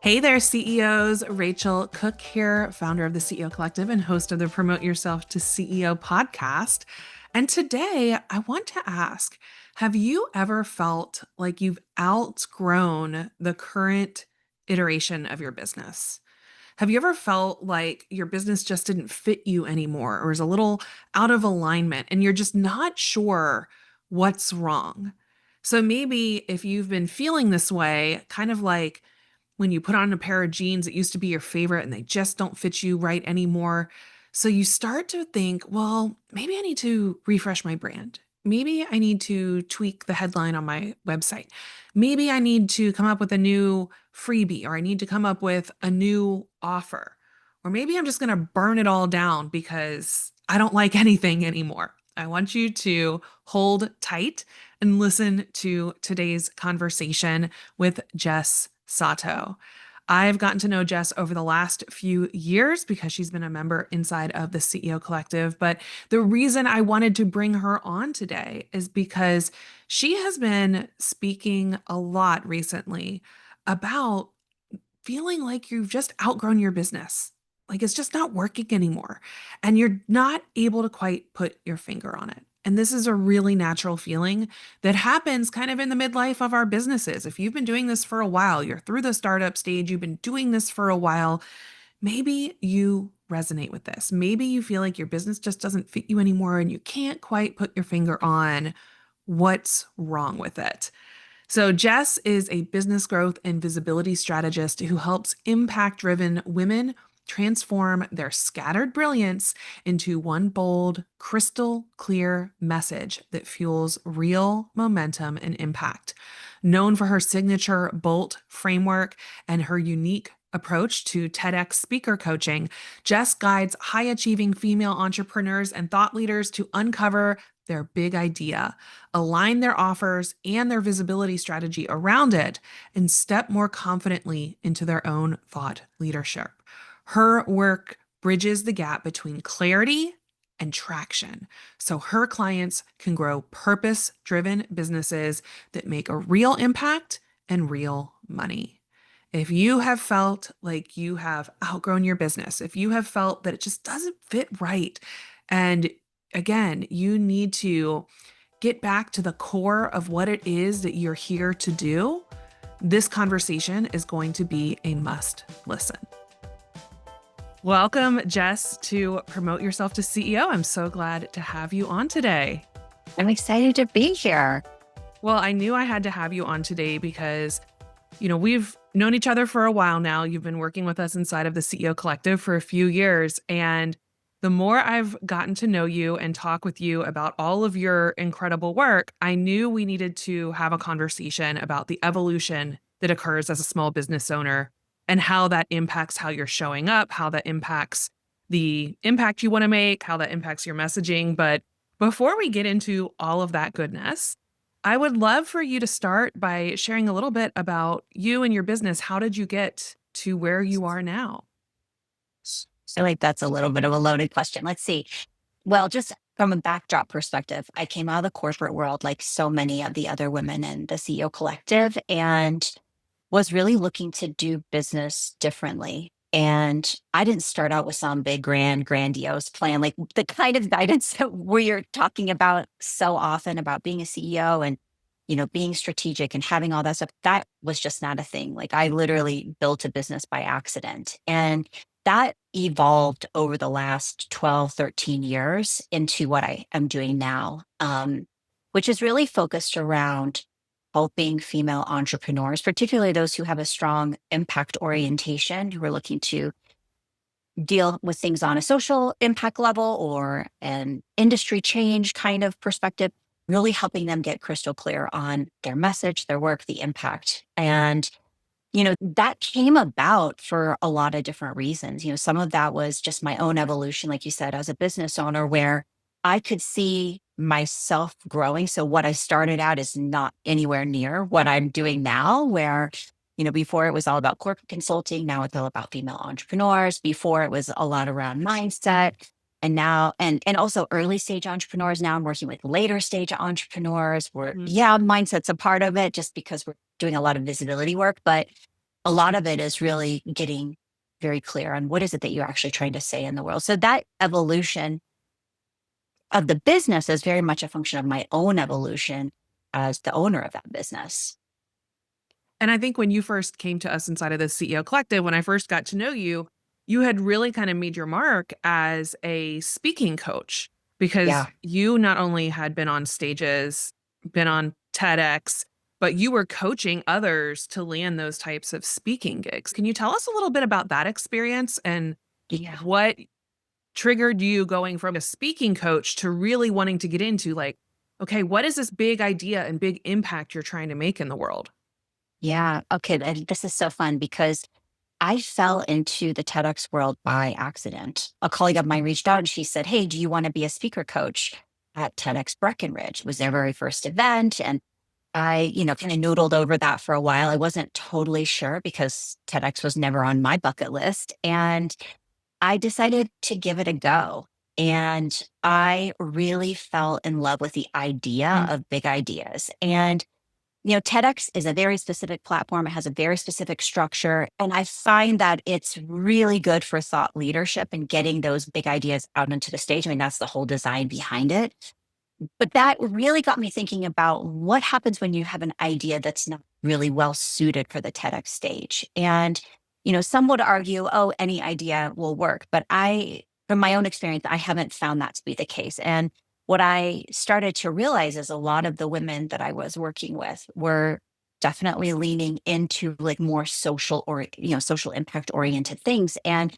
Hey there, CEOs. Racheal Cook here, founder of the CEO Collective and host of the Promote Yourself to CEO podcast. And today I want to ask, have you ever felt like you've outgrown the current iteration of your business? Have you ever felt like your business just didn't fit you anymore or is a little out of alignment and you're just not sure what's wrong? So maybe if you've been feeling this way, kind of like when you put on a pair of jeans that used to be your favorite and they just don't fit you right anymore. So you start to think, well, maybe I need to refresh my brand. Maybe I need to tweak the headline on my website. Maybe I need to come up with a new freebie or I need to come up with a new offer. Or maybe I'm just going to burn it all down because I don't like anything anymore. I want you to hold tight and listen to today's conversation with Jess Sato. I've gotten to know Jess over the last few years because she's been a member inside of the CEO Collective. But the reason I wanted to bring her on today is because she has been speaking a lot recently about feeling like you've just outgrown your business. Like it's just not working anymore. And you're not able to quite put your finger on it. And this is a really natural feeling that happens kind of in the midlife of our businesses. If you've been doing this for a while, you're through the startup stage, you've been doing this for a while, maybe you resonate with this. Maybe you feel like your business just doesn't fit you anymore and you can't quite put your finger on what's wrong with it. So, Jess is a business growth and visibility strategist who helps impact driven women transform their scattered brilliance into one bold, crystal clear message that fuels real momentum and impact. Known for her signature BOLT framework and her unique approach to TEDx speaker coaching, Jess guides high achieving female entrepreneurs and thought leaders to uncover their big idea, align their offers and their visibility strategy around it, and step more confidently into their own thought leadership. Her work bridges the gap between clarity and traction so her clients can grow purpose driven businesses that make a real impact and real money. If you have felt like you have outgrown your business, if you have felt that it just doesn't fit right, and again, you need to get back to the core of what it is that you're here to do, this conversation is going to be a must listen. Welcome, Jess, to Promote Yourself to CEO. I'm so glad to have you on today. I'm excited to be here. Well, I knew I had to have you on today because, we've known each other for a while now. You've been working with us inside of the CEO Collective for a few years. And the more I've gotten to know you and talk with you about all of your incredible work, I knew we needed to have a conversation about the evolution that occurs as a small business owner and how that impacts how you're showing up, how that impacts the impact you want to make, how that impacts your messaging. But before we get into all of that goodness, I would love for you to start by sharing a little bit about you and your business. How did you get to where you are now? I feel like that's a little bit of a loaded question. Let's see. Well, just from a backdrop perspective, I came out of the corporate world like so many of the other women in the CEO collective and was really looking to do business differently. And I didn't start out with some big, grandiose plan, like the kind of guidance that we're talking about so often about being a CEO and, being strategic and having all that stuff. That was just not a thing. Like I literally built a business by accident. And that evolved over the last 12, 13 years into what I am doing now, which is really focused around helping female entrepreneurs, particularly those who have a strong impact orientation, who are looking to deal with things on a social impact level or an industry change kind of perspective, really helping them get crystal clear on their message, their work, the impact. And that came about for a lot of different reasons. Some of that was just my own evolution, like you said, as a business owner, where I could see myself growing. So what I started out is not anywhere near what I'm doing now, where, before it was all about corporate consulting. Now it's all about female entrepreneurs. Before it was a lot around mindset. And now, and also early stage entrepreneurs. Now I'm working with later stage entrepreneurs where, Mhm. yeah, mindset's a part of it just because we're doing a lot of visibility work, but a lot of it is really getting very clear on what is it that you're actually trying to say in the world. So that evolution of the business is very much a function of my own evolution as the owner of that business. And I think when you first came to us inside of the CEO Collective, when I first got to know you, you had really kind of made your mark as a speaking coach because Yeah. you not only had been on stages, been on TEDx, but you were coaching others to land those types of speaking gigs. Can you tell us a little bit about that experience and Yeah. what triggered you going from a speaking coach to really wanting to get into like, okay, what is this big idea and big impact you're trying to make in the world? Yeah. Okay. And this is so fun because I fell into the TEDx world by accident. A colleague of mine reached out and she said, "Hey, do you want to be a speaker coach at TEDx Breckenridge?" It was their very first event. And I, kind of noodled over that for a while. I wasn't totally sure because TEDx was never on my bucket list. And I decided to give it a go. And I really fell in love with the idea of big ideas. And TEDx is a very specific platform. It has a very specific structure. And I find that it's really good for thought leadership and getting those big ideas out into the stage. I mean, that's the whole design behind it. But that really got me thinking about what happens when you have an idea that's not really well suited for the TEDx stage. And, some would argue, oh, any idea will work. But from my own experience, I haven't found that to be the case. And what I started to realize is a lot of the women that I was working with were definitely leaning into like more social or, social impact oriented things. And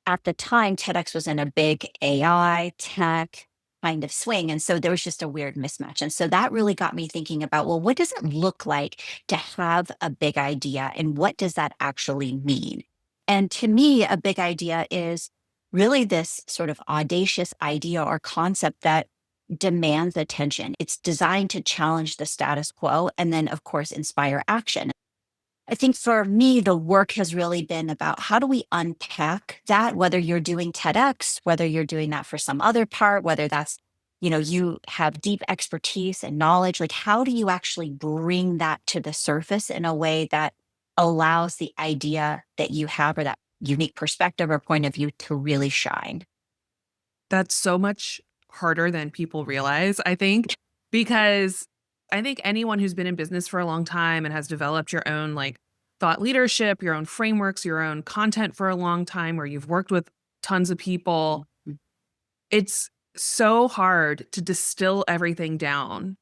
at the time, TEDx was in a big AI tech kind of swing. And so there was just a weird mismatch. And so that really got me thinking about, well, what does it look like to have a big idea? And what does that actually mean? And to me, a big idea is really this sort of audacious idea or concept that demands attention. It's designed to challenge the status quo and then, of course, inspire action. I think for me, the work has really been about how do we unpack that, whether you're doing TEDx, whether you're doing that for some other part, whether that's, you have deep expertise and knowledge, like how do you actually bring that to the surface in a way that allows the idea that you have or that unique perspective or point of view to really shine? That's so much harder than people realize, I think, because I think anyone who's been in business for a long time and has developed your own like thought leadership, your own frameworks, your own content for a long time where you've worked with tons of people, Mhm. it's so hard to distill everything down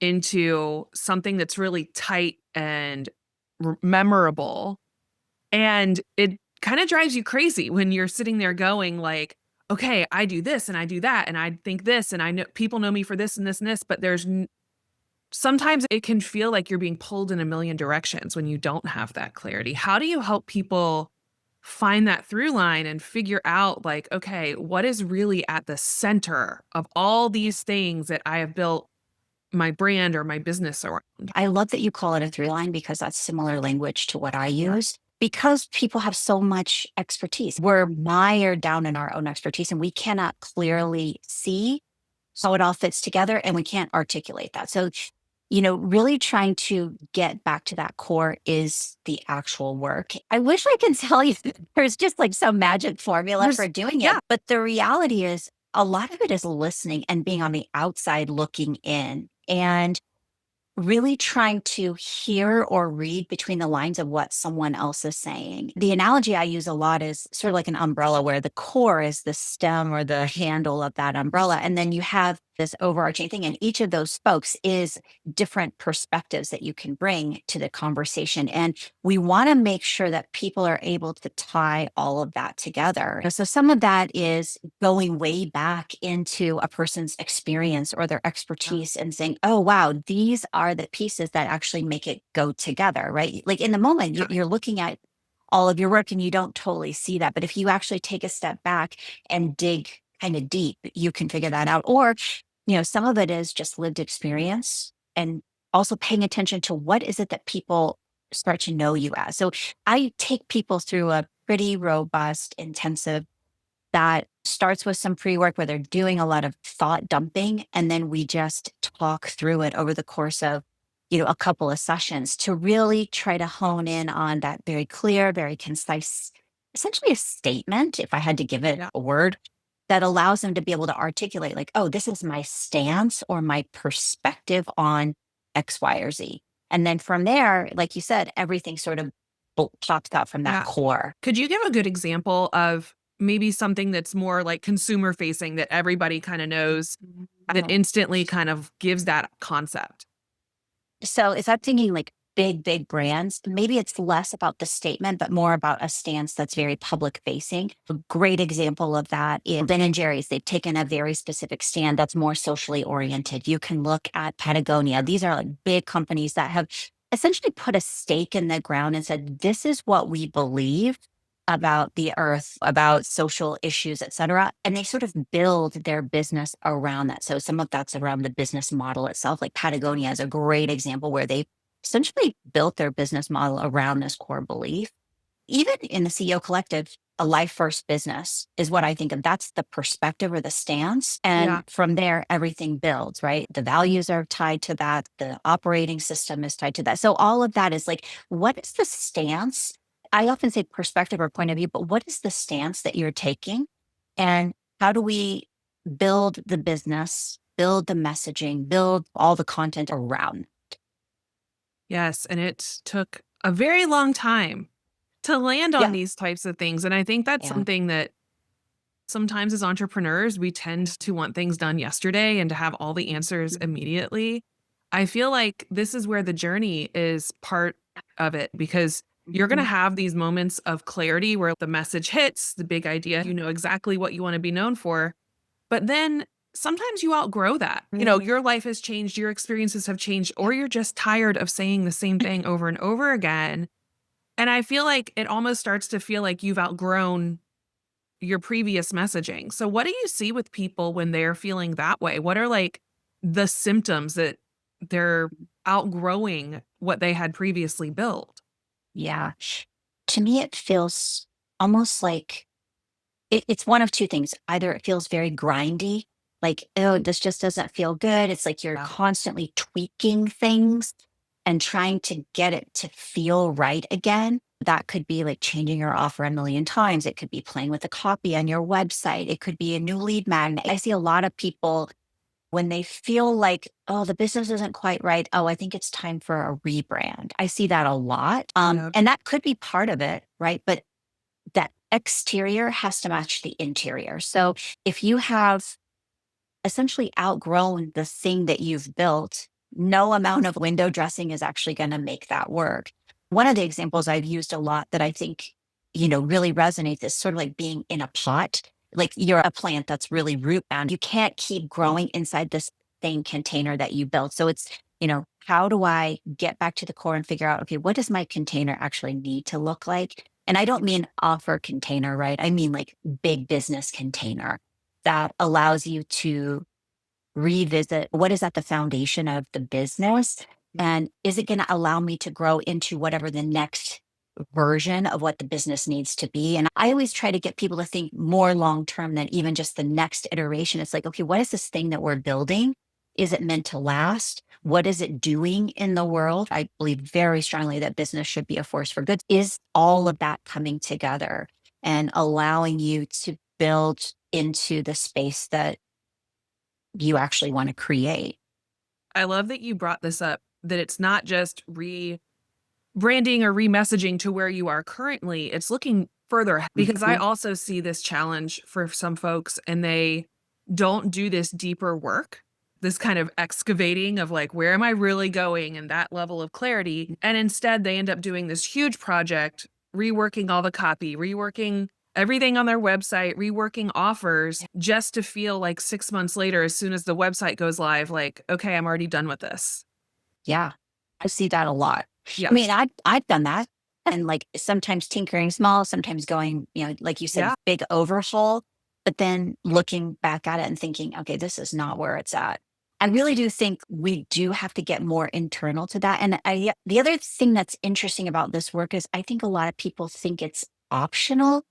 into something that's really tight and memorable. And it kind of drives you crazy when you're sitting there going like, okay, I do this and I do that and I think this and I know people know me for this and this and this, but sometimes it can feel like you're being pulled in a million directions when you don't have that clarity. How do you help people find that through line and figure out like, okay, what is really at the center of all these things that I have built my brand or my business around? I love that you call it a through line because that's similar language to what I use. Because people have so much expertise, we're mired down in our own expertise and we cannot clearly see how it all fits together and we can't articulate that. So, really trying to get back to that core is the actual work. I wish I could tell you that there's just like some magic formula There's for doing it, yeah, but the reality is a lot of it is listening and being on the outside looking in. And really trying to hear or read between the lines of what someone else is saying. The analogy I use a lot is sort of like an umbrella where the core is the stem or the handle of that umbrella. And then you have this overarching thing. And each of those spokes is different perspectives that you can bring to the conversation. And we want to make sure that people are able to tie all of that together. So some of that is going way back into a person's experience or their expertise and saying, oh, wow, these are the pieces that actually make it go together, right? Like in the moment, yeah. you're looking at all of your work and you don't totally see that. But if you actually take a step back and dig kind of deep, you can figure that out. Or, some of it is just lived experience and also paying attention to what is it that people start to know you as. So I take people through a pretty robust, intensive that starts with some pre work where they're doing a lot of thought dumping. And then we just talk through it over the course of, a couple of sessions to really try to hone in on that very clear, very concise, essentially a statement, if I had to give it Yeah. a word, that allows them to be able to articulate, like, oh, this is my stance or my perspective on X, Y, or Z. And then from there, like you said, everything sort of pops out from that Yeah. core. Could you give a good example of maybe something that's more like consumer facing that everybody kind of knows that Mhm. instantly kind of gives that concept? So if I'm thinking like big, big brands, maybe it's less about the statement, but more about a stance that's very public facing. A great example of that is Ben and Jerry's. They've taken a very specific stand that's more socially oriented. You can look at Patagonia. These are like big companies that have essentially put a stake in the ground and said, this is what we believe about the earth, about social issues, et cetera. And they sort of build their business around that. So some of that's around the business model itself. Like Patagonia is a great example where they essentially built their business model around this core belief. Even in the CEO collective, a life first business is what I think of. That's the perspective or the stance. And Yeah. from there, everything builds, right? The values are tied to that. The operating system is tied to that. So all of that is like, what is the stance? I often say perspective or point of view, but what is the stance that you're taking? And how do we build the business, build the messaging, build all the content around? Yes. And it took a very long time to land on Yeah. these types of things. And I think that's Yeah. something that sometimes as entrepreneurs, we tend to want things done yesterday and to have all the answers immediately. I feel like this is where the journey is part of it because you're going to Mhm. have these moments of clarity where the message hits, the big idea, you know exactly what you want to be known for. But then sometimes you outgrow that. Your life has changed, your experiences have changed, Yeah. or you're just tired of saying the same thing over and over again. And I feel like it almost starts to feel like you've outgrown your previous messaging. So what do you see with people when they're feeling that way? What are like the symptoms that they're outgrowing what they had previously built? Yeah. To me, it feels almost like it's one of two things. Either it feels very grindy, like, oh, this just doesn't feel good. It's like you're Yeah. constantly tweaking things and trying to get it to feel right again. That could be like changing your offer a million times. It could be playing with the copy on your website. It could be a new lead magnet. I see a lot of people when they feel like, oh, the business isn't quite right. Oh, I think it's time for a rebrand. I see that a lot. Yeah. And that could be part of it, right? But that exterior has to match the interior. So if you have essentially outgrown the thing that you've built, no amount of window dressing is actually going to make that work. One of the examples I've used a lot that I think, really resonates is sort of like being in a pot. Like you're a plant that's really root bound. You can't keep growing inside this same container that you built. So it's, how do I get back to the core and figure out, okay, what does my container actually need to look like? And I don't mean offer container, right? I mean like big business container that allows you to revisit what is at the foundation of the business and is it going to allow me to grow into whatever the next version of what the business needs to be. And I always try to get people to think more long term than even just the next iteration. It's like, okay, what is this thing that we're building? Is it meant to last? What is it doing in the world? I believe very strongly that business should be a force for good. Is all of that coming together and allowing you to build into the space that you actually want to create? I love that you brought this up, that it's not just branding or remessaging to where you are currently. It's looking further because I Mhm. also see this challenge for some folks and they don't do this deeper work, this kind of excavating of like, where am I really going and that level of clarity. And instead, they end up doing this huge project, reworking all the copy, reworking everything on their website, reworking offers just to feel like 6 months later, as soon as the website goes live, like, okay, I'm already done with this. Yeah, I see that a lot. I mean, Yes. I've done that, and like sometimes tinkering small, sometimes going, like you said, Yeah. big overhaul, but then looking back at it and thinking, okay, this is not where it's at. I really do think we do have to get more internal to that. And the other thing that's interesting about this work is I think a lot of people think it's optional.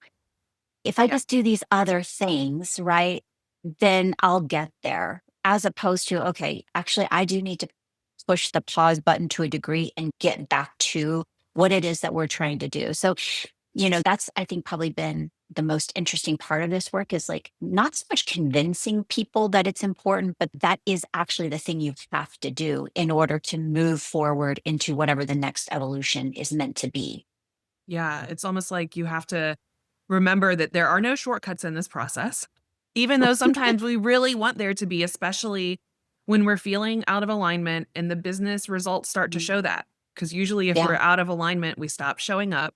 If I Yeah. just do these other things, right, then I'll get there. As opposed to, okay, actually, I do need to push the pause button to a degree and get back to what it is that we're trying to do. So, that's, I think, probably been the most interesting part of this work is like not so much convincing people that it's important, but that is actually the thing you have to do in order to move forward into whatever the next evolution is meant to be. Yeah, it's almost like you have to remember that there are no shortcuts in this process, even though sometimes we really want there to be, especially when we're feeling out of alignment and the business results start to Mm. show that. Because usually, if we're Yeah. out of alignment, we stop showing up,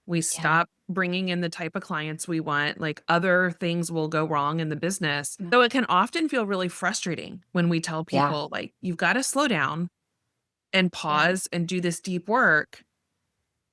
we Yeah. stop bringing in the type of clients we want, like other things will go wrong in the business. So it can often feel really frustrating when we tell Yeah. people, like, you've got to slow down and pause and do this deep work.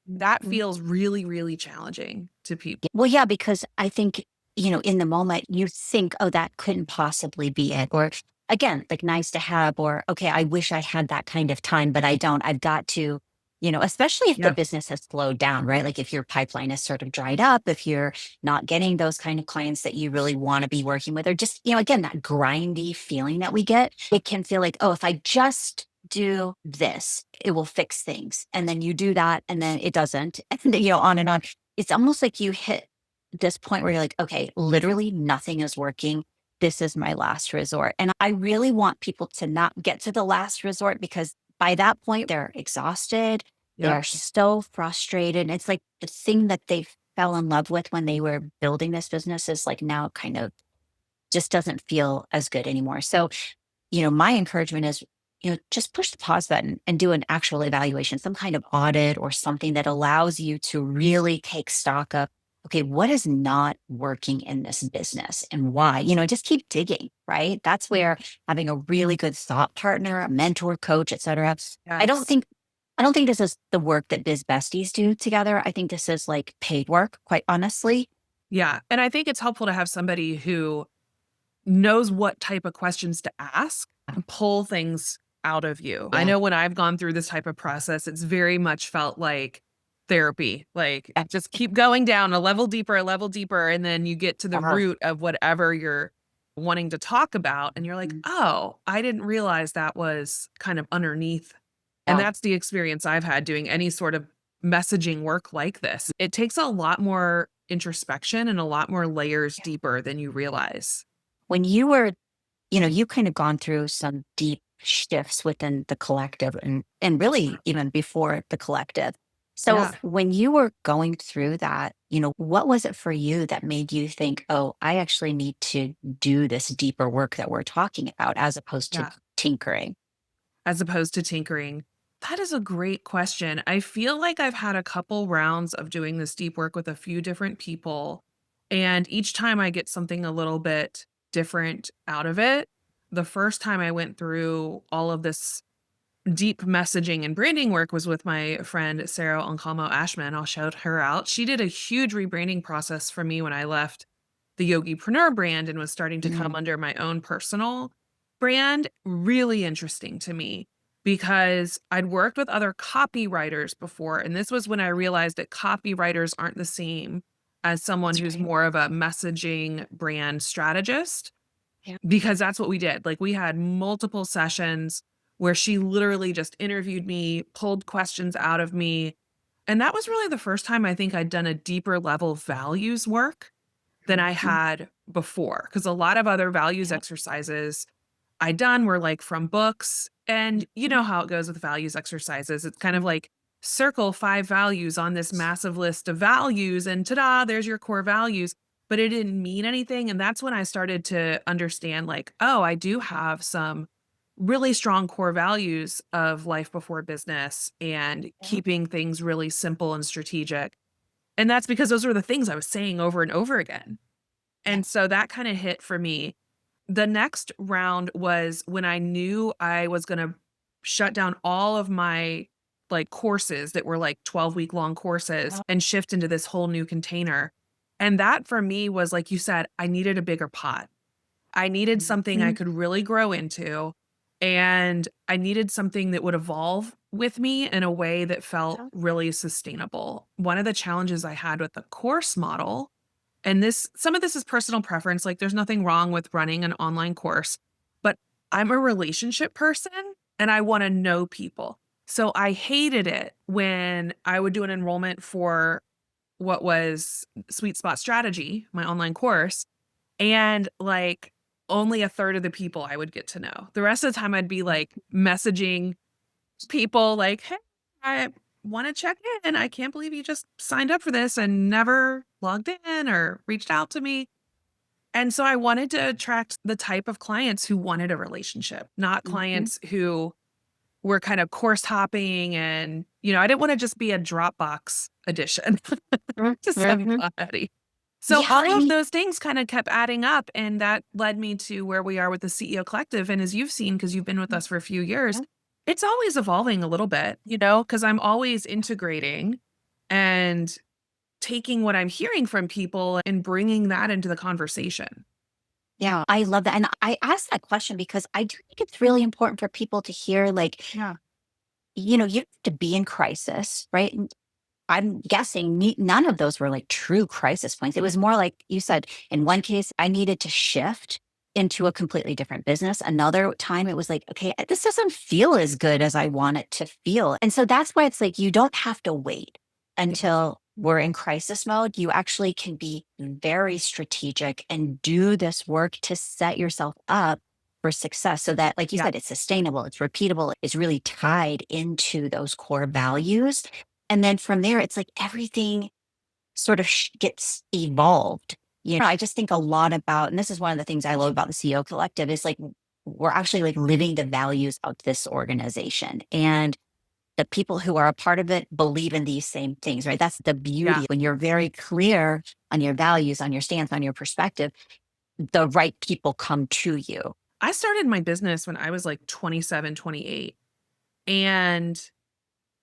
That Mhm. feels really, really challenging to people. Well, yeah, because I think, in the moment you think, oh, that couldn't possibly be it. Or again, like nice to have, or okay, I wish I had that kind of time, but I don't. I've got to, especially if the Yep. business has slowed down, right? Like if your pipeline is sort of dried up, if you're not getting those kind of clients that you really want to be working with, or just, again, that grindy feeling that we get, it can feel like, oh, if I just do this, it will fix things. And then you do that and then it doesn't. And on and on. It's almost like you hit this point where you're like, okay, literally nothing is working. This is my last resort. And I really want people to not get to the last resort because by that point, they're exhausted. They Yep. are so frustrated. It's like the thing that they fell in love with when they were building this business is like now kind of just doesn't feel as good anymore. So my encouragement is, just push the pause button and do an actual evaluation, some kind of audit or something that allows you to really take stock of, okay, what is not working in this business and why? Just keep digging, right? That's where having a really good thought partner, a mentor, coach, et cetera. I don't Yes. think I don't think this is the work that biz besties do together. I think this is like paid work, quite honestly. Yeah. And I think it's helpful to have somebody who knows what type of questions to ask and pull things out of you. I Yeah. know when I've gone through this type of process, it's very much felt like therapy. Like Yeah. just keep going down a level deeper, and then you get to the root of whatever you're wanting to talk about. And you're like, oh, I didn't realize that was kind of underneath. And Yeah. that's the experience I've had doing any sort of messaging work like this. It takes a lot more introspection and a lot more layers deeper than you realize. When you were you kind of gone through some deep shifts within the collective and really even before the collective. So Yeah. when you were going through that, what was it for you that made you think, oh, I actually need to do this deeper work that we're talking about as opposed to Yeah. tinkering? As opposed to tinkering. That is a great question. I feel like I've had a couple rounds of doing this deep work with a few different people, and each time I get something a little bit different out of it. The first time I went through all of this deep messaging and branding work was with my friend Sarah Oncalmo Ashman. I'll shout her out. She did a huge rebranding process for me when I left the Yogipreneur brand and was starting to come Mm. under my own personal brand. Really interesting to me because I'd worked with other copywriters before. And this was when I realized that copywriters aren't the same as someone That's who's right. more of a messaging brand strategist, Yeah. because that's what we did. Like we had multiple sessions where she literally just interviewed me, pulled questions out of me. And that was really the first time I think I'd done a deeper level values work than I Mhm. had before. Because a lot of other values Yeah. exercises I done were like from books. And you Mhm. know how it goes with values exercises. It's kind of like circle 5 values on this massive list of values, and ta-da, there's your core values. But it didn't mean anything. And that's when I started to understand, like, oh, I do have some really strong core values of life before business and Yeah. keeping things really simple and strategic. And that's because those were the things I was saying over and over again. Yeah. And so that kind of hit for me. The next round was when I knew I was gonna shut down all of my, like, courses that were, like, 12-week long courses Yeah. and shift into this whole new container. And that for me was, like you said, I needed a bigger pot. I needed something I Mhm. could really grow into, and I needed something that would evolve with me in a way that felt Yeah. really sustainable. One of the challenges I had with the course model, and this some of this is personal preference, like, there's nothing wrong with running an online course, but I'm a relationship person, and I want to know people. So I hated it when I would do an enrollment for what was Sweet Spot Strategy, my online course, and like only a third of the people I would get to know. The rest of the time I'd be like messaging people like, "Hey, I want to check in. I can't believe you just signed up for this and never logged in or reached out to me." And so I wanted to attract the type of clients who wanted a relationship, not Mhm. clients who were kind of course hopping and, I didn't want to just be a Dropbox addition to Mhm. somebody. So Yeah, all I of mean, those things kind of kept adding up, and that led me to where we are with the CEO Collective. And as you've seen, because you've been with us for a few years, it's always evolving a little bit, because I'm always integrating and taking what I'm hearing from people and bringing that into the conversation. yeah, I love that. And I asked that question because I do think it's really important for people to hear, like, Yeah. you have to be in crisis, right? And I'm guessing none of those were like true crisis points. It was more like you said, in one case, I needed to shift into a completely different business. Another time, it was like, okay, this doesn't feel as good as I want it to feel. And so that's why it's like you don't have to wait Yeah. until we're in crisis mode. You actually can be very strategic and do this work to set yourself up for success so that, like you Yeah. said, it's sustainable, it's repeatable, it's really tied into those core values. And then from there, it's like everything sort of gets evolved. I just think a lot about, and this is one of the things I love about the CEO Collective is like, we're actually like living the values of this organization. And the people who are a part of it believe in these same things, right? That's the Yeah. beauty when you're very clear on your values, on your stance, on your perspective, the right people come to you. I started my business when I was like 27, 28. And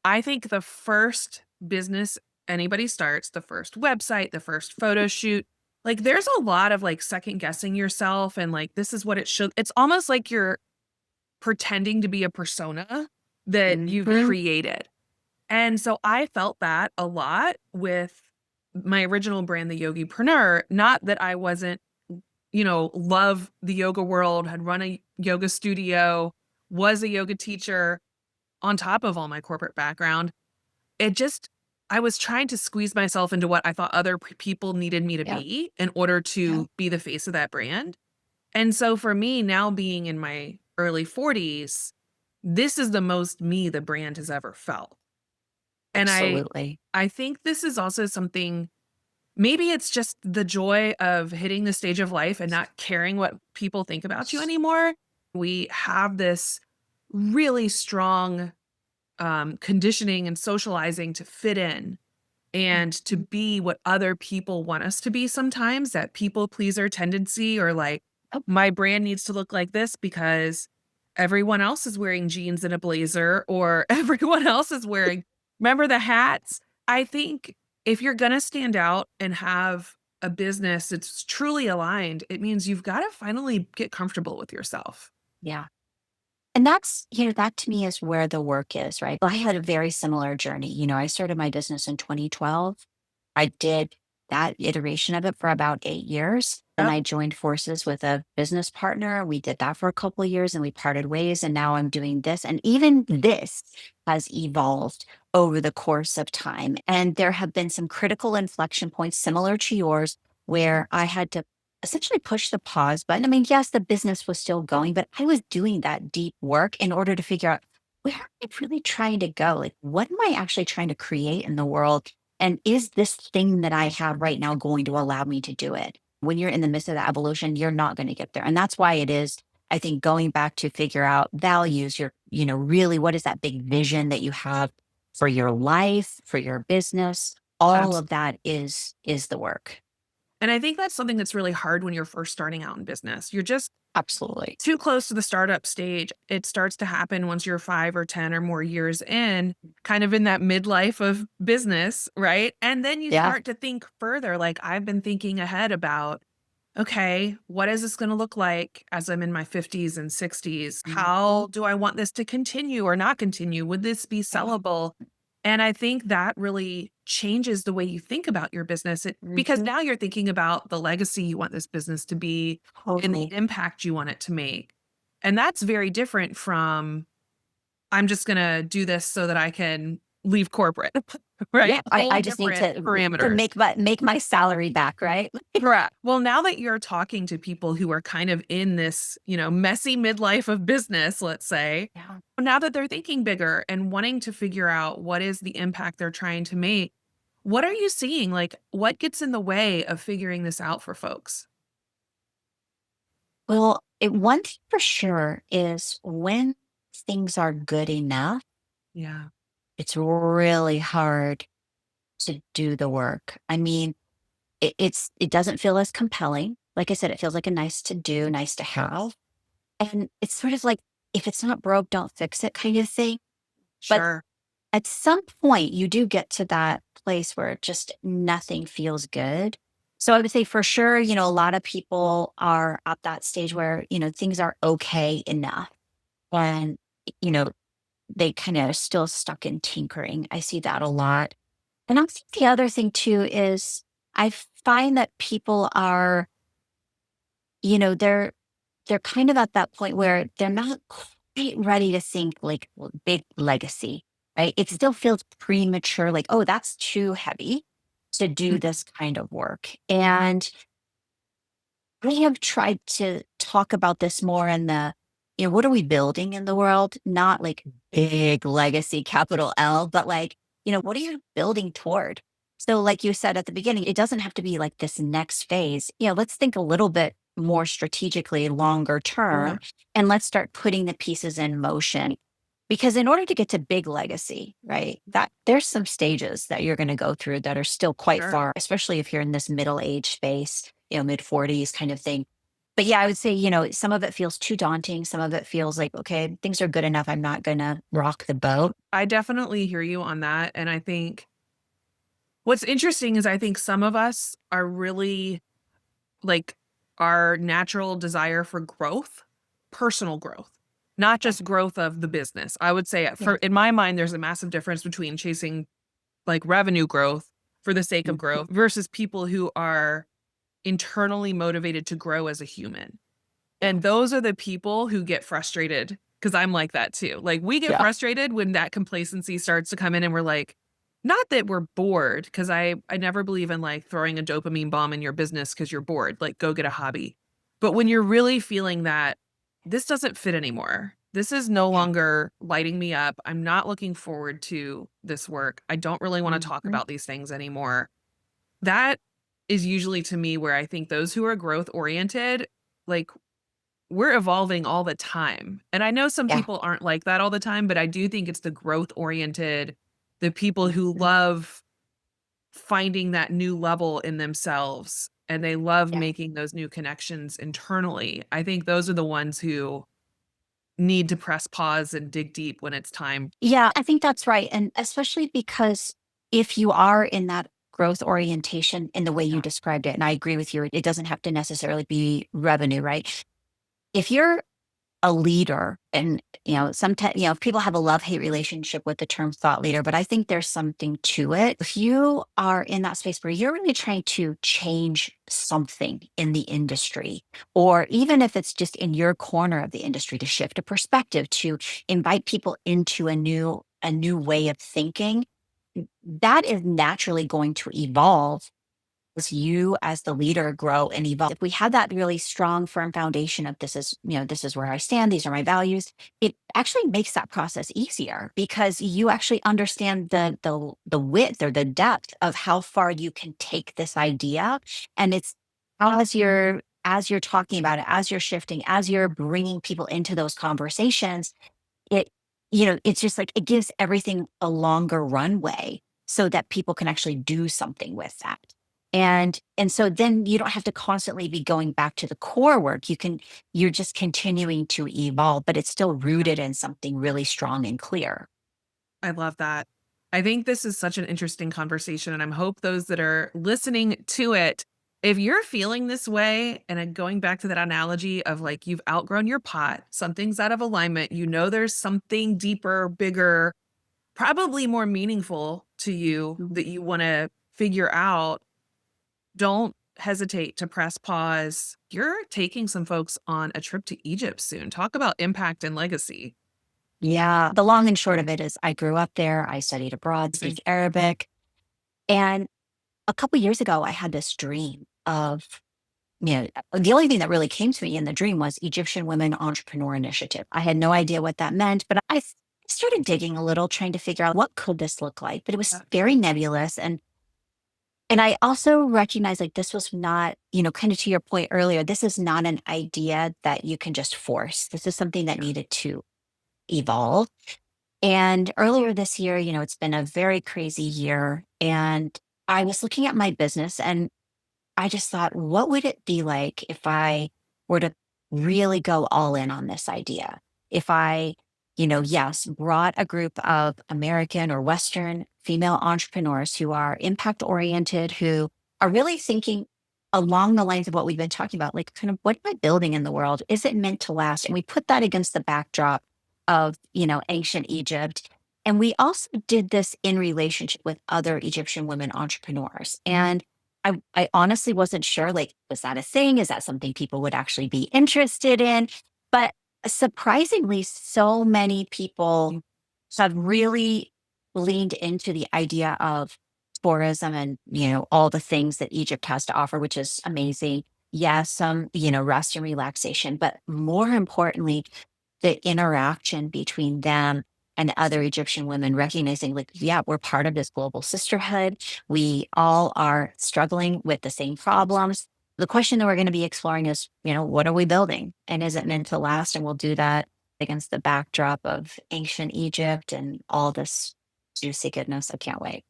I think the first business anybody starts, the first website, the first photo shoot, like there's a lot of like second guessing yourself and like this is what it should. It's almost like you're pretending to be a persona that you've Mhm. created. And so I felt that a lot with my original brand, the Yogipreneur. Not that I wasn't, love the yoga world, had run a yoga studio, was a yoga teacher on top of all my corporate background. It just I was trying to squeeze myself into what I thought other people needed me to Yeah. be in order Yeah. to be the face of that brand. And so for me, now being in my early 40s, this is the most me the brand has ever felt. And Absolutely. I think this is also something, maybe it's just the joy of hitting the stage of life and not caring what people think about you anymore. We have this really strong conditioning and socializing to fit in and to be what other people want us to be sometimes, that people pleaser tendency, or like, Oh, my brand needs to look like this because everyone else is wearing jeans and a blazer, or everyone else is wearing, remember the hats? I think if you're going to stand out and have a business that's truly aligned, it means you've got to finally get comfortable with yourself. yeah. And that's, that to me is where the work is, right? I had a very similar journey. I started my business in 2012. I did that iteration of it for about 8 years. Then Yep. I joined forces with a business partner. We did that for a couple of years and we parted ways. And now I'm doing this. And even this has evolved over the course of time. And there have been some critical inflection points similar to yours where I had to essentially push the pause button. I mean, yes, the business was still going, but I was doing that deep work in order to figure out where am I really trying to go? Like, what am I actually trying to create in the world? And is this thing that I have right now going to allow me to do it? When you're in the midst of that evolution, you're not going to get there. And that's why it is, I think, going back to figure out values, really what is that big vision that you have for your life, for your business? All of that is the work. And I think that's something that's really hard when you're first starting out in business. You're just Absolutely. too close to the startup stage. It starts to happen once you're 5 or 10 or more years in, kind of in that midlife of business, right? And then you Yeah. start to think further. Like I've been thinking ahead about, okay, what is this going to look like as I'm in my 50s and 60s? Mhm. How do I want this to continue or not continue? Would this be Yeah. sellable? And I think that really changes the way you think about your business, because Mhm. now you're thinking about the legacy you want this business to be and the Totally. impact you want it to make. And that's very different from I'm just going to do this so that I can leave corporate, right? Yeah, I Whole just need different to parameters. make my salary back, right? Correct. Well, now that you're talking to people who are kind of in this, messy midlife of business, let's say, Yeah. now that they're thinking bigger and wanting to figure out what is the impact they're trying to make, what are you seeing? Like, what gets in the way of figuring this out for folks? Well, one thing for sure is when things are good enough, Yeah, it's really hard to do the work. I mean, it doesn't feel as compelling. Like I said, it feels like a nice to do, nice to have. And it's sort of like if it's not broke, don't fix it kind of thing. But sure. at some point you do get to that place where just nothing feels good. So I would say for sure, a lot of people are at that stage where, things are okay enough. And, you know, they kind of still stuck in tinkering. I see that a lot. And I think the other thing too is I find that people are, they're kind of at that point where they're not quite ready to think like big legacy, right? It still feels premature, like, oh, that's too heavy to do Mhm. this kind of work. And I have tried to talk about this more in what are we building in the world? Not like big legacy, capital L, but like, what are you building toward? So, like you said at the beginning, it doesn't have to be like this next phase. Let's think a little bit more strategically, longer Yeah, term, and let's start putting the pieces in motion. Because in order to get to big legacy, right, that there's some stages that you're going to go through that are still quite sure. far, especially if you're in this middle age space, mid 40s kind of thing. But yeah, I would say, some of it feels too daunting. Some of it feels like, okay, things are good enough. I'm not going to rock the boat. I definitely hear you on that. And I think what's interesting is I think some of us are really like our natural desire for growth, personal growth, not Yeah. just growth of the business. I would say Yeah. for in my mind, there's a massive difference between chasing like revenue growth for the sake of Mhm. growth versus people who are internally motivated to grow as a human. Yeah. And those are the people who get frustrated because I'm like that too. Like we get Yeah. frustrated when that complacency starts to come in and we're like, not that we're bored, because I never believe in like throwing a dopamine bomb in your business because you're bored. Like go get a hobby. But when you're really feeling that this doesn't fit anymore. This is no Yeah. longer lighting me up. I'm not looking forward to this work. I don't really want to talk Mhm. about these things anymore. That is usually to me where I think those who are growth oriented, like we're evolving all the time. And I know some Yeah. people aren't like that all the time, but I do think it's the growth oriented, the people who Mhm. love finding that new level in themselves and they love Yeah. making those new connections internally. I think those are the ones who need to press pause and dig deep when it's time. Yeah, I think that's right. And especially because if you are in that growth orientation in the way you Yeah. described it, and I agree with you, it doesn't have to necessarily be revenue, right? If you're a leader and sometimes people have a love-hate relationship with the term thought leader, but I think there's something to it. If you are in that space where you're really trying to change something in the industry, or even if it's just in your corner of the industry, to shift a perspective, to invite people into a new way of thinking, that is naturally going to evolve as you as the leader grow and evolve. If we had that really strong, firm foundation of this is where I stand, these are my values, it actually makes that process easier because you actually understand the width or the depth of how far you can take this idea. And it's as you're talking about it, as you're shifting, as you're bringing people into those conversations, it it's just like it gives everything a longer runway so that people can actually do something with that. And so then you don't have to constantly be going back to the core work. You're just continuing to evolve, but it's still Yeah. rooted in something really strong and clear. I love that. I think this is such an interesting conversation, and I hope those that are listening to it, if you're feeling this way, and going back to that analogy of like you've outgrown your pot, something's out of alignment, there's something deeper, bigger, probably more meaningful to you Mhm. that you want to figure out, don't hesitate to press pause. You're taking some folks on a trip to Egypt soon. Talk about impact and legacy. Yeah. The long and short of it is I grew up there. I studied abroad, Amazing. speak Arabic. And a couple years ago, I had this dream of, the only thing that really came to me in the dream was Egyptian Women Entrepreneur Initiative. I had no idea what that meant, but started digging a little, trying to figure out what could this look like. But it was Yeah. very nebulous. And I also recognized like this was not, kind of to your point earlier, this is not an idea that you can just force. This is something that Yeah. needed to evolve. And earlier this year, it's been a very crazy year. And I was looking at my business and I just thought, what would it be like if I were to really go all in on this idea? If I, yes, brought a group of American or Western female entrepreneurs who are impact oriented, who are really thinking along the lines of what we've been talking about, like kind of what am I building in the world? Is it meant to last? And we put that against the backdrop of, ancient Egypt. And we also did this in relationship with other Egyptian women entrepreneurs. And I honestly wasn't sure, like, was that a thing? Is that something people would actually be interested in? But surprisingly, so many people have really leaned into the idea of tourism and, all the things that Egypt has to offer, which is amazing. Yes, some, rest and relaxation, but more importantly, the interaction between them and other Egyptian women, recognizing, like, yeah, we're part of this global sisterhood. We all are struggling with the same problems. The question that we're going to be exploring is, what are we building? And is it meant to last? And we'll do that against the backdrop of ancient Egypt and all this juicy goodness. I can't wait.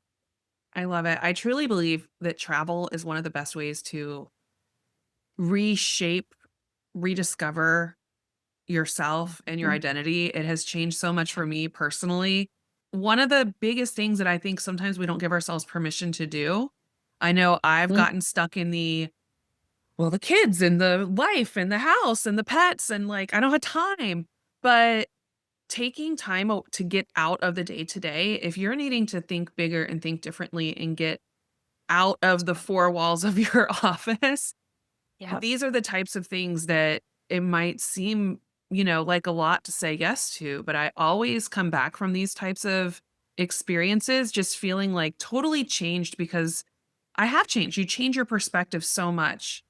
I love it. I truly believe that travel is one of the best ways to reshape, rediscover yourself and your Mm, identity. It has changed so much for me personally. One of the biggest things that I think sometimes we don't give ourselves permission to do. I know I've mm, gotten stuck in the kids and the wife and the house and the pets and like I don't have time. But taking time to get out of the day to day, if you're needing to think bigger and think differently and get out of the four walls of your office, yeah. these are the types of things that it might seem, like a lot to say yes to, but I always come back from these types of experiences just feeling like totally changed because I have changed. You change your perspective so much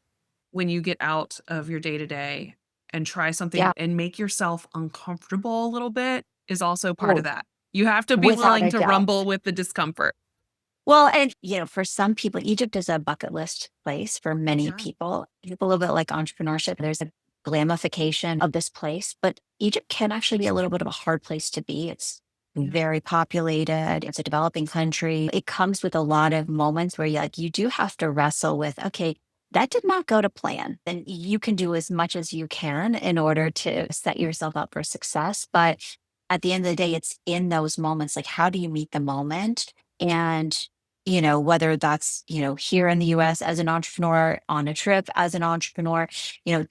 when you get out of your day to day and try something Yeah. and make yourself uncomfortable a little bit is also part of Oh, that. You have to be without willing a to doubt. rumble with the discomfort. Well, and for some people, Egypt is a bucket list place for many Yeah. people. People a little bit like entrepreneurship. There's a glamification of this place, but Egypt can actually be a little bit of a hard place to be. It's Yeah. very populated. It's a developing country. It comes with a lot of moments where you do have to wrestle with, okay, that did not go to plan. Then you can do as much as you can in order to set yourself up for success. But at the end of the day, it's in those moments, like how do you meet the moment? And whether that's, here in the US as an entrepreneur, on a trip as an entrepreneur,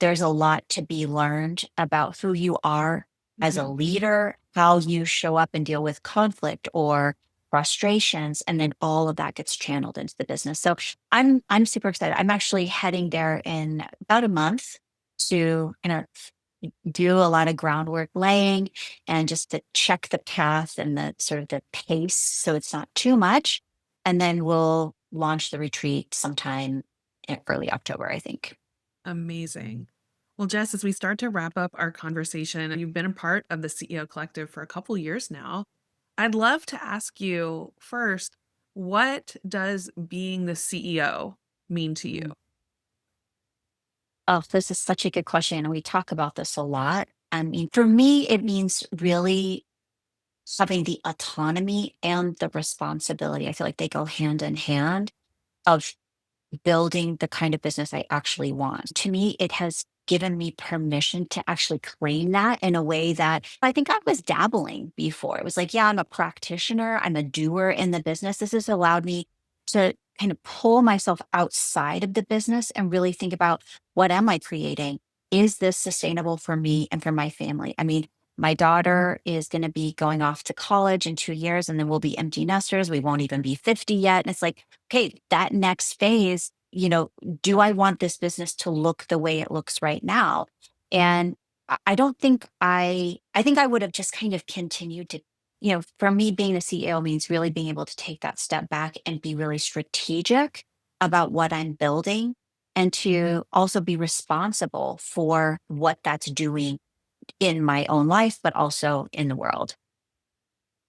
there's a lot to be learned about who you are as a Mhm. leader, how you show up and deal with conflict or frustrations, and then all of that gets channeled into the business. So I'm super excited. I'm actually heading there in about a month to do a lot of groundwork laying and just to check the path and the sort of the pace so it's not too much. And then we'll launch the retreat sometime in early October, I think. Amazing. Well, Jess, as we start to wrap up our conversation, you've been a part of the CEO Collective for a couple years now. I'd love to ask you first, what does being the CEO mean to you? Mm. Oh, this is such a good question. And we talk about this a lot. I mean, for me, it means really having the autonomy and the responsibility. I feel like they go hand in hand of building the kind of business I actually want. To me, it has given me permission to actually claim that in a way that I think I was dabbling before. It was like, yeah, I'm a practitioner, I'm a doer in the business. This has allowed me to kind of pull myself outside of the business and really think about what am I creating? Is this sustainable for me and for my family? I mean, my daughter is going to be going off to college in 2 years, and then we'll be empty nesters. We won't even be 50 yet. And it's like, okay, that next phase, do I want this business to look the way it looks right now? And I don't think I think I would have just kind of continued to, for me, being a CEO means really being able to take that step back and be really strategic about what I'm building and to also be responsible for what that's doing in my own life, but also in the world.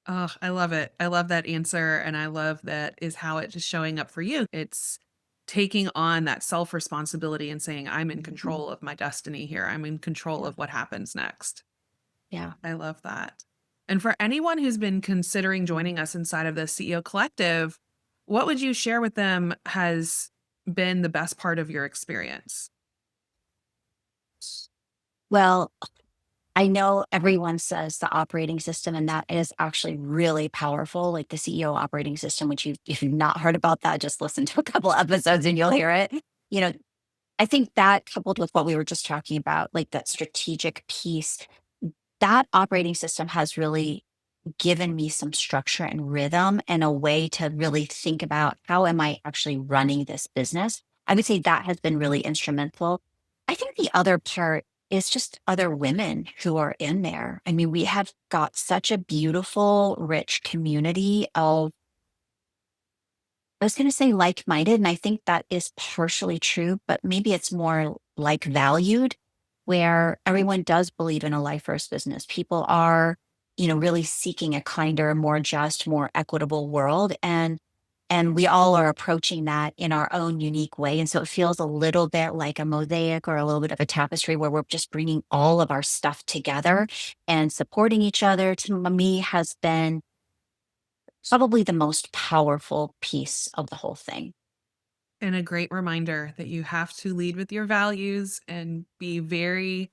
Oh, I love it. I love that answer, and I love that is how it is showing up for you. It's taking on that self-responsibility and saying, "I'm in control of my destiny here. I'm in control Yeah. of what happens next." Yeah. I love that. And for anyone who's been considering joining us inside of the CEO Collective, what would you share with them has been the best part of your experience? Well, I know everyone says the operating system, and that is actually really powerful, like the CEO operating system, which if you've not heard about that, just listen to a couple episodes and you'll hear it. You know, I think that coupled with what we were just talking about, like that strategic piece, that operating system has really given me some structure and rhythm and a way to really think about how am I actually running this business. I would say that has been really instrumental. I think the other part is just other women who are in there. I mean, we have got such a beautiful, rich community of, I was going to say like minded, and I think that is partially true, but maybe it's more like valued, where everyone does believe in a life first business. People are, really seeking a kinder, more just, more equitable world. And we all are approaching that in our own unique way. And so it feels a little bit like a mosaic or a little bit of a tapestry where we're just bringing all of our stuff together and supporting each other to me has been probably the most powerful piece of the whole thing. And a great reminder that you have to lead with your values and be very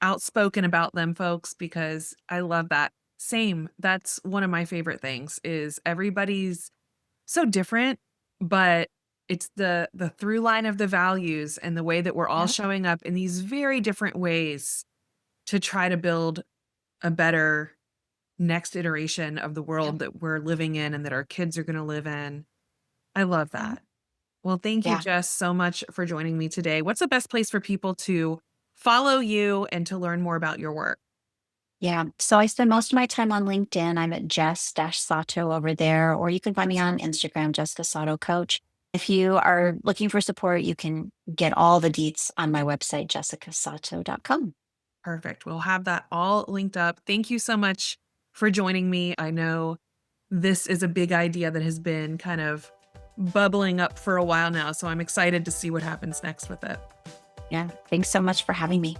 outspoken about them, folks, because I love that. Same. That's one of my favorite things is everybody's so different, but it's the through line of the values and the way that we're all Yeah. showing up in these very different ways to try to build a better next iteration of the Yeah. world that we're living in and that our kids are going to live in. I love Yeah. that. Well, thank you, Yeah. Jess, so much for joining me today. What's the best place for people to follow you and to learn more about your work? Yeah. So I spend most of my time on LinkedIn. I'm at Jess Sato over there, or you can find me on Instagram, Jessica Sato Coach. If you are looking for support, you can get all the deets on my website, jessicasato.com. Perfect. We'll have that all linked up. Thank you so much for joining me. I know this is a big idea that has been kind of bubbling up for a while now, so I'm excited to see what happens next with it. Yeah. Thanks so much for having me.